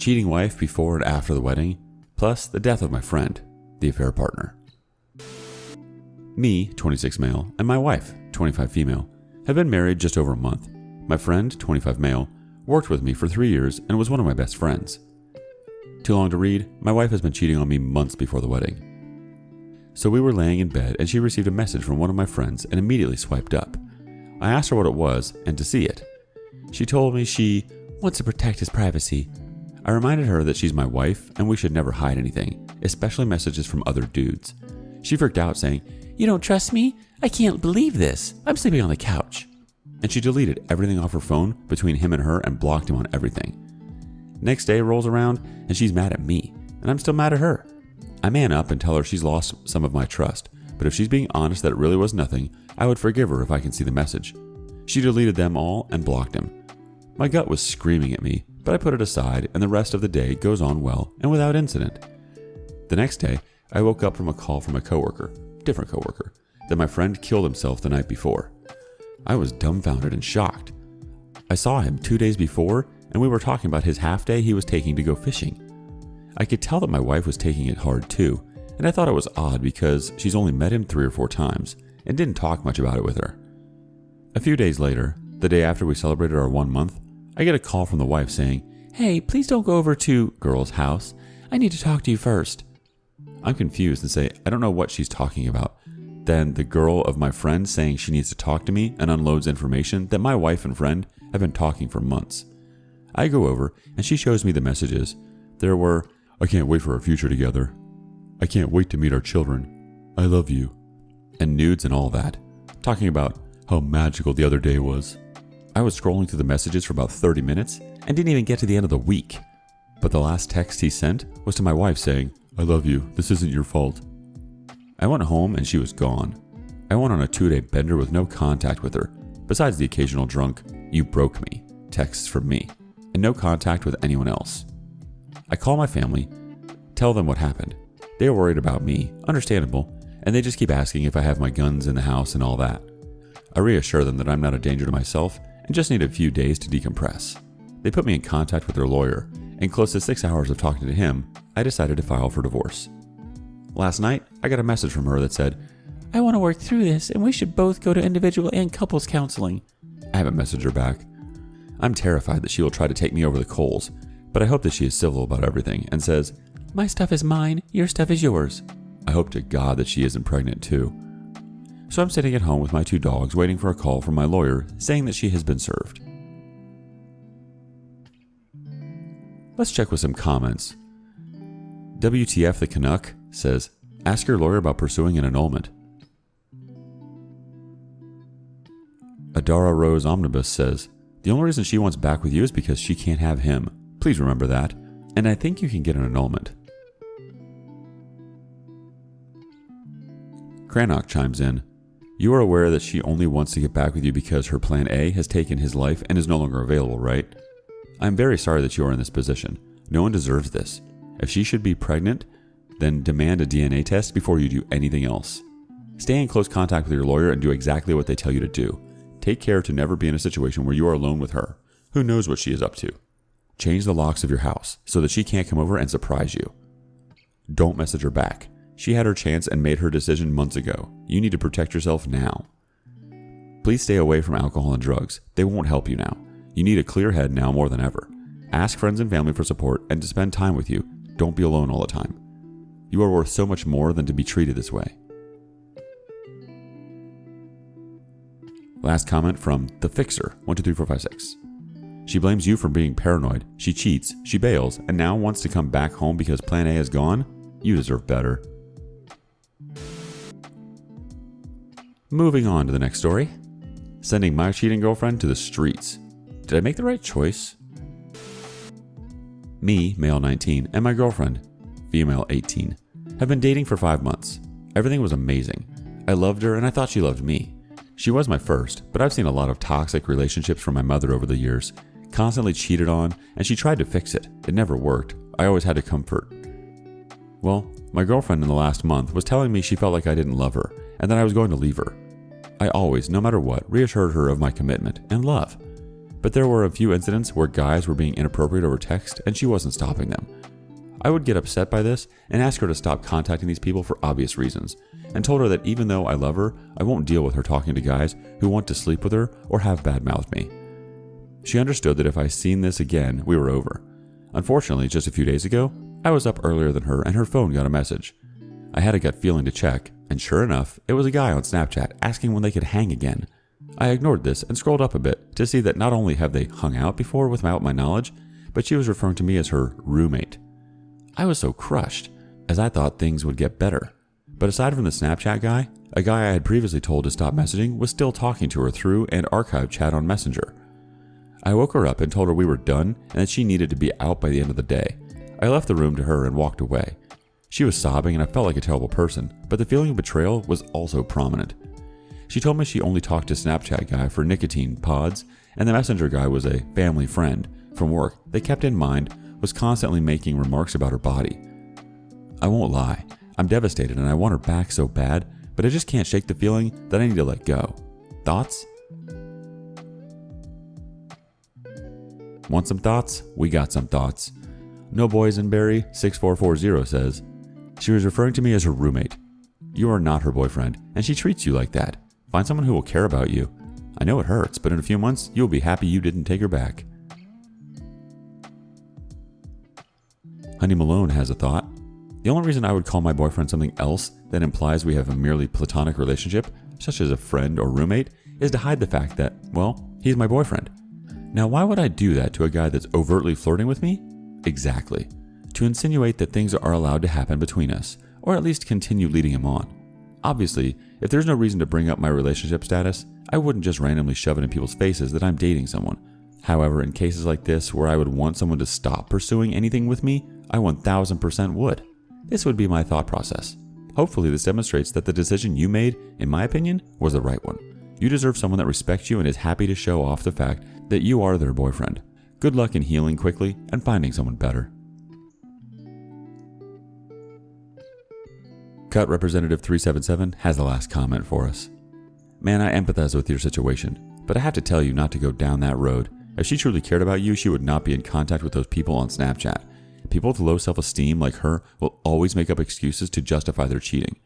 cheating wife before and after the wedding, plus the death of my friend, the affair partner. Me, 26 male, and my wife, 25 female, have been married just over a month. My friend, 25 male, worked with me for 3 years and was one of my best friends. Too long to read, my wife has been cheating on me months before the wedding. So we were laying in bed and she received a message from one of my friends and immediately swiped up. I asked her what it was and to see it. She told me she wants to protect his privacy. I reminded her that she's my wife and we should never hide anything, especially messages from other dudes. She freaked out saying, "You don't trust me? I can't believe this. I'm sleeping on the couch." And she deleted everything off her phone between him and her and blocked him on everything. Next day rolls around and she's mad at me, and I'm still mad at her. I man up and tell her she's lost some of my trust, but if she's being honest that it really was nothing, I would forgive her if I can see the message. She deleted them all and blocked him. My gut was screaming at me, but I put it aside and the rest of the day goes on well and without incident. The next day, I woke up from a call from a different coworker, that my friend killed himself the night before. I was dumbfounded and shocked. I saw him 2 days before and we were talking about his half day he was taking to go fishing. I could tell that my wife was taking it hard too, and I thought it was odd because she's only met him 3 or 4 times and didn't talk much about it with her. A few days later, the day after we celebrated our 1 month, I get a call from the wife saying, "Hey, please don't go over to girl's house. I need to talk to you first." I'm confused and say I don't know what she's talking about. Then the girl of my friend saying she needs to talk to me and unloads information that my wife and friend have been talking for months. I go over and she shows me the messages. There were, "I can't wait for our future together. I can't wait to meet our children. I love you." And nudes and all that, talking about how magical the other day was. I was scrolling through the messages for about 30 minutes and didn't even get to the end of the week. But the last text he sent was to my wife saying, "I love you. This isn't your fault." I went home and she was gone. I went on a 2-day bender with no contact with her, besides the occasional drunk, "You broke me" texts from me, and no contact with anyone else. I call my family, tell them what happened. They are worried about me, understandable, and they just keep asking if I have my guns in the house and all that. I reassure them that I'm not a danger to myself and just need a few days to decompress. They put me in contact with their lawyer, and close to 6 hours of talking to him, I decided to file for divorce. Last night, I got a message from her that said, "I want to work through this and we should both go to individual and couples counseling." I haven't messaged her back. I'm terrified that she will try to take me over the coals, but I hope that she is civil about everything and says, "My stuff is mine, your stuff is yours." I hope to God that she isn't pregnant too. So I'm sitting at home with my 2 dogs waiting for a call from my lawyer saying that she has been served. Let's check with some comments. WTF the Canuck says, "Ask your lawyer about pursuing an annulment." Adara Rose Omnibus says, "The only reason she wants back with you is because she can't have him. Please remember that. And I think you can get an annulment." Cranach chimes in, "You are aware that she only wants to get back with you because her plan A has taken his life and is no longer available, right? I'm very sorry that you are in this position. No one deserves this. If she should be pregnant, then demand a DNA test before you do anything else. Stay in close contact with your lawyer and do exactly what they tell you to do. Take care to never be in a situation where you are alone with her. Who knows what she is up to? Change the locks of your house so that she can't come over and surprise you. Don't message her back. She had her chance and made her decision months ago. You need to protect yourself now. Please stay away from alcohol and drugs. They won't help you now. You need a clear head now more than ever. Ask friends and family for support and to spend time with you. Don't be alone all the time. You are worth so much more than to be treated this way." Last comment from The Fixer, 123456. "She blames you for being paranoid. She cheats, she bails, and now wants to come back home because plan A is gone? You deserve better." Moving on to the next story. Sending my cheating girlfriend to the streets. Did I make the right choice? Me, male 19, and my girlfriend, female 18, have been dating for 5 months. Everything was amazing. I loved her and I thought she loved me. She was my first, but I've seen a lot of toxic relationships from my mother over the years. Constantly cheated on, and she tried to fix it. It never worked. I always had to comfort. Well, my girlfriend in the last month was telling me she felt like I didn't love her, and that I was going to leave her. I always, no matter what, reassured her of my commitment and love. but there were a few incidents where guys were being inappropriate over text and she wasn't stopping them. I would get upset by this and ask her to stop contacting these people for obvious reasons, and told her that even though I love her, I won't deal with her talking to guys who want to sleep with her or have bad-mouthed me. She understood that if I seen this again, we were over. Unfortunately, just a few days ago, I was up earlier than her and her phone got a message. I had a gut feeling to check, and sure enough, it was a guy on Snapchat asking when they could hang again. I ignored this and scrolled up a bit to see that not only have they hung out before without my knowledge, but she was referring to me as her roommate. I was so crushed, as I thought things would get better. But aside from the Snapchat guy, a guy I had previously told to stop messaging was still talking to her through an archived chat on Messenger. I woke her up and told her we were done and that she needed to be out by the end of the day. I left the room to her and walked away. She was sobbing and I felt like a terrible person, but the feeling of betrayal was also prominent. She told me she only talked to Snapchat guy for nicotine pods, and the Messenger guy was a family friend from work they kept in mind was constantly making remarks about her body. I won't lie, I'm devastated and I want her back so bad, but I just can't shake the feeling that I need to let go. Thoughts? Want some thoughts? We got some thoughts. No Boys in Barry 6440 says, she was referring to me as her roommate. You are not her boyfriend, and she treats you like that. Find someone who will care about you. I know it hurts, but in a few months, you'll be happy you didn't take her back. Honey Malone has a thought. The only reason I would call my boyfriend something else that implies we have a merely platonic relationship, such as a friend or roommate, is to hide the fact that, well, he's my boyfriend. Now, why would I do that to a guy that's overtly flirting with me? Exactly. To insinuate that things are allowed to happen between us, or at least continue leading him on. Obviously, if there's no reason to bring up my relationship status, I wouldn't just randomly shove it in people's faces that I'm dating someone. However, in cases like this where I would want someone to stop pursuing anything with me, I 1000% would. This would be my thought process. Hopefully this demonstrates that the decision you made, in my opinion, was the right one. You deserve someone that respects you and is happy to show off the fact that you are their boyfriend. Good luck in healing quickly and finding someone better. Cut Representative 377 has the last comment for us. Man, I empathize with your situation, but I have to tell you not to go down that road. If she truly cared about you, she would not be in contact with those people on Snapchat. People with low self-esteem like her will always make up excuses to justify their cheating.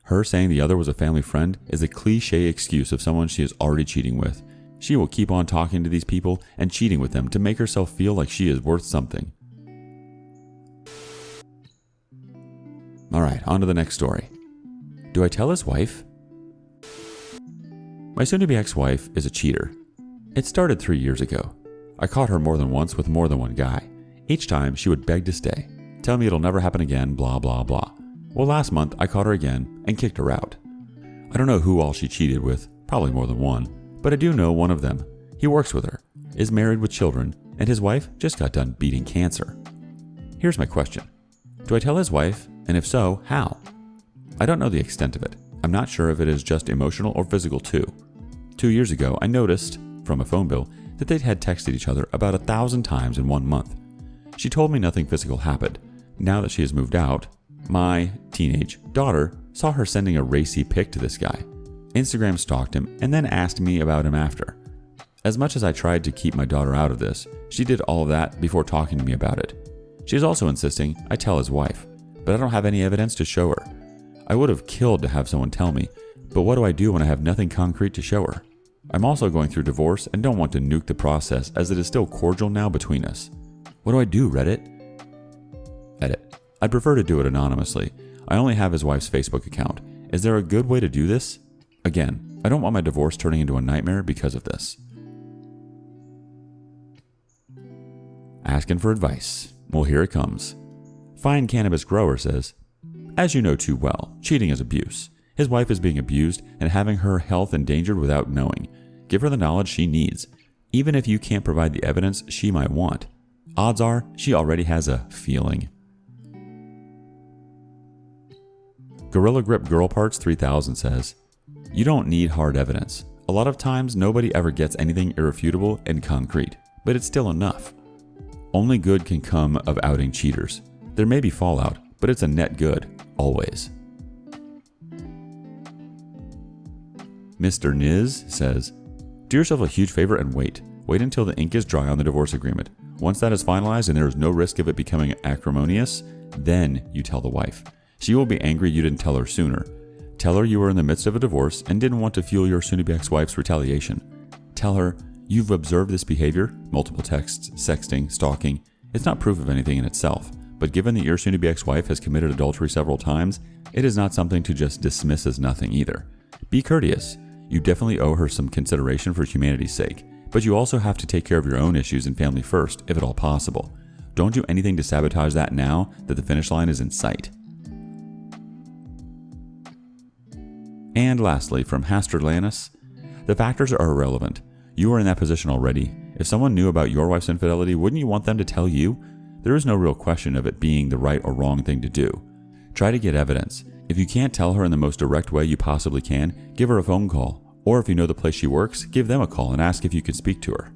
Her saying the other was a family friend is a cliche excuse of someone she is already cheating with. She will keep on talking to these people and cheating with them to make herself feel like she is worth something. Alright, on to the next story. Do I tell his wife? My soon-to-be ex-wife is a cheater. It started 3 years ago. I caught her more than once with more than one guy. Each time, she would beg to stay, tell me it'll never happen again, blah blah blah. Well, last month, I caught her again and kicked her out. I don't know who all she cheated with, probably more than one, but I do know one of them. He works with her, is married with children, and his wife just got done beating cancer. Here's my question. Do I tell his wife, and if so, how? I don't know the extent of it. I'm not sure if it is just emotional or physical too. 2 years ago, I noticed, from a phone bill, that they had texted each other about 1,000 times in 1 month. She told me nothing physical happened. Now that she has moved out, my teenage daughter saw her sending a racy pic to this guy. Instagram stalked him and then asked me about him after. As much as I tried to keep my daughter out of this, she did all of that before talking to me about it. She is also insisting I tell his wife, but I don't have any evidence to show her. I would have killed to have someone tell me, but what do I do when I have nothing concrete to show her? I'm also going through divorce and don't want to nuke the process as it is still cordial now between us. What do I do, Reddit? Edit. I'd prefer to do it anonymously. I only have his wife's Facebook account. Is there a good way to do this? Again, I don't want my divorce turning into a nightmare because of this. Asking for advice. Well, here it comes. Fine Cannabis Grower says, as you know too well, cheating is abuse. His wife is being abused and having her health endangered without knowing. Give her the knowledge she needs. Even if you can't provide the evidence she might want, odds are she already has a feeling. Gorilla Grip Girl Parts 3000 says, you don't need hard evidence. A lot of times nobody ever gets anything irrefutable and concrete, but it's still enough. Only good can come of outing cheaters. There may be fallout, but it's a net good, always. Mr. Niz says, do yourself a huge favor and wait. Wait until the ink is dry on the divorce agreement. Once that is finalized and there is no risk of it becoming acrimonious, then you tell the wife. She will be angry you didn't tell her sooner. Tell her you were in the midst of a divorce and didn't want to fuel your soon-to-be ex-wife's retaliation. Tell her you've observed this behavior, multiple texts, sexting, stalking. It's not proof of anything in itself, but given that your soon-to-be ex-wife has committed adultery several times, it is not something to just dismiss as nothing either. Be courteous. You definitely owe her some consideration for humanity's sake, but you also have to take care of your own issues and family first, if at all possible. Don't do anything to sabotage that now that the finish line is in sight. And lastly, from Haster Lannis, the factors are irrelevant. You are in that position already. If someone knew about your wife's infidelity, wouldn't you want them to tell you? There is no real question of it being the right or wrong thing to do. Try to get evidence. If you can't tell her in the most direct way you possibly can, give her a phone call. Or if you know the place she works, give them a call and ask if you can speak to her.